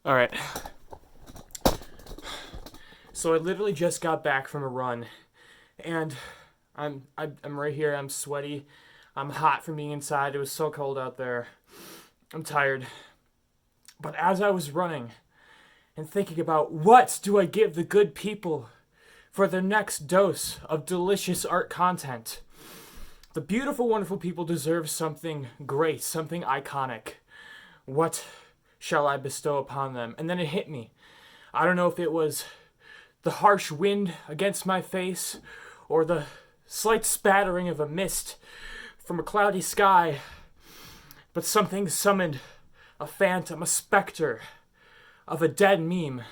All right. So I literally just got back from a run, and I'm right here. I'm sweaty. I'm hot from being inside. It was so cold out there. I'm tired. But as I was running and thinking about what do I give the good people for their next dose of delicious art content, the beautiful, wonderful people deserve something great, something iconic. What shall I bestow upon them? And then it hit me. I don't know if it was the harsh wind against my face or the slight spattering of a mist from a cloudy sky, but something summoned a phantom, a specter of a dead meme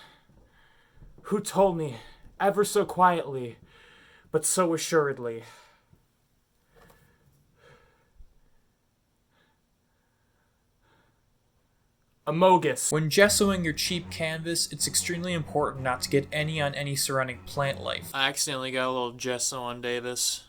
who told me ever so quietly, but so assuredly, Amogus. When gessoing your cheap canvas, it's extremely important not to get any on any surrounding plant life. I accidentally got a little gesso on Davis.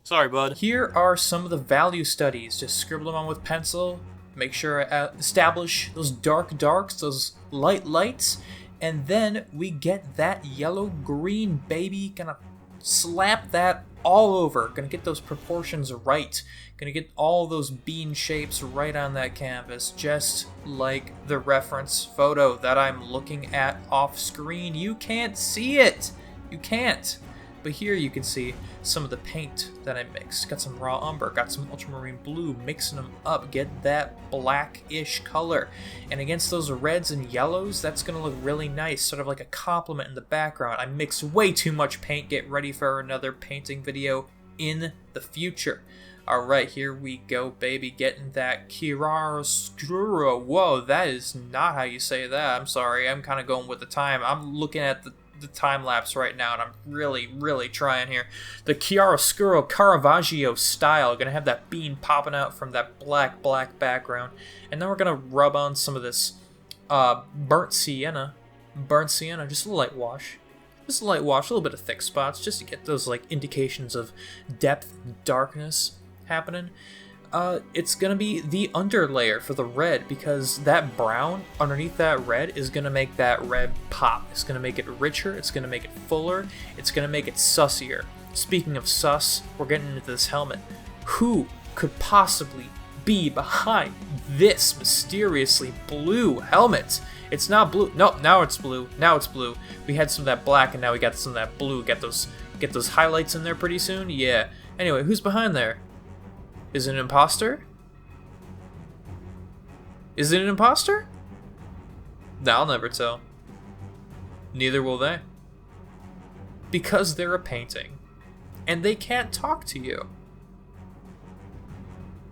Sorry, bud. Here are some of the value studies. Just scribble them on with pencil. Make sure I establish those dark darks, those light lights, and then we get that yellow green baby. Gonna slap that all over. Gonna get those proportions right. Gonna get all those bean shapes right on that canvas, just like the reference photo that I'm looking at off screen. You can't see it. You can't. But here you can see some of the paint that I mixed. Got some raw umber, got some ultramarine blue, mixing them up, get that blackish color. And against those reds and yellows, that's gonna look really nice, sort of like a complement in the background. I mixed way too much paint. Get ready for another painting video in the future. Alright, here we go, baby, getting that chiaroscuro. Whoa, that is not how you say that. I'm sorry, I'm kind of going with the time. I'm looking at the time lapse right now, and I'm really trying here. The chiaroscuro Caravaggio style, gonna have that bean popping out from that black background, and then we're gonna rub on some of this burnt sienna, just a light wash, a little bit of thick spots, just to get those like indications of depth and darkness happening. It's gonna be the underlayer for the red, because that brown underneath that red is gonna make that red pop. It's gonna make it richer, it's gonna make it fuller, it's gonna make it sussier. Speaking of sus, we're getting into this helmet. Who could possibly be behind this mysteriously blue helmet? It's not blue. No, now it's blue. We had some of that black, and now we got some of that blue. Get those highlights in there pretty soon. Yeah. Anyway, who's behind there? Is it an imposter? Is it an imposter? I'll never tell. Neither will they. Because they're a painting. And they can't talk to you.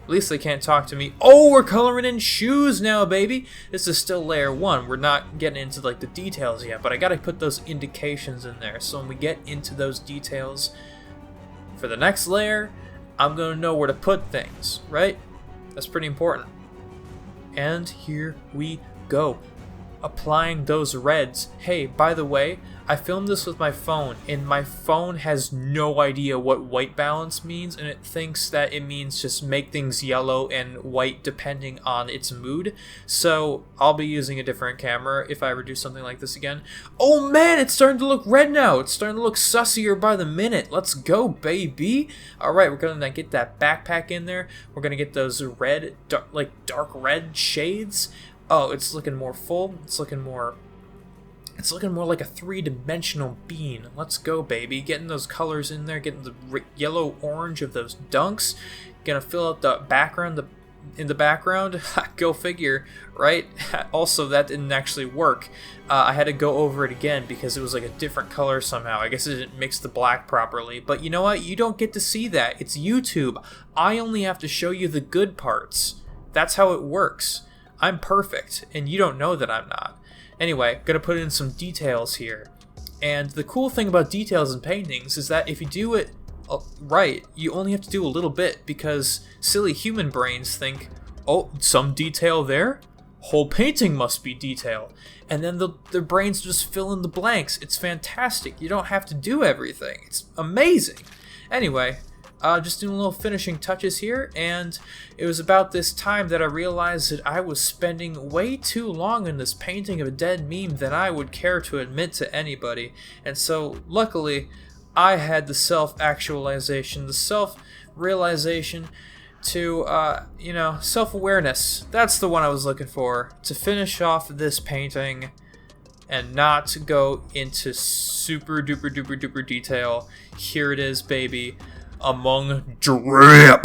At least they can't talk to me. Oh, we're coloring in shoes now, baby! This is still layer 1. We're not getting into like the details yet, but I gotta put those indications in there. So when we get into those details for the next layer, I'm gonna know where to put things, right? That's pretty important. And here we go. Applying those reds. Hey, by the way, I filmed this with my phone, and my phone has no idea what white balance means, and it thinks that it means just make things yellow and white depending on its mood. So I'll be using a different camera if I ever do something like this again. Oh man, it's starting to look red now. It's starting to look sussier by the minute. Let's go, baby. Alright, we're gonna get that backpack in there. We're gonna get those red, dark red shades. Oh, it's looking more full. It's looking more like a three-dimensional bean. Let's go, baby. Getting those colors in there, getting the yellow orange of those dunks. Gonna fill out the background in the background. Go figure, right? Also, that didn't actually work. I had to go over it again because it was like a different color somehow. I guess it didn't mix the black properly. But you know what? You don't get to see that. It's YouTube. I only have to show you the good parts. That's how it works. I'm perfect, and you don't know that I'm not. Anyway, gonna put in some details here. And the cool thing about details in paintings is that if you do it right, you only have to do a little bit, because silly human brains think, oh, some detail there? Whole painting must be detailed. And then their brains just fill in the blanks. It's fantastic. You don't have to do everything. It's amazing. Anyway, just doing little finishing touches here, and it was about this time that I realized that I was spending way too long in this painting of a dead meme than I would care to admit to anybody. And so, luckily, I had the self-actualization, the self-realization to, self-awareness. That's the one I was looking for, to finish off this painting and not to go into super duper duper duper detail. Here it is, baby. Among drip.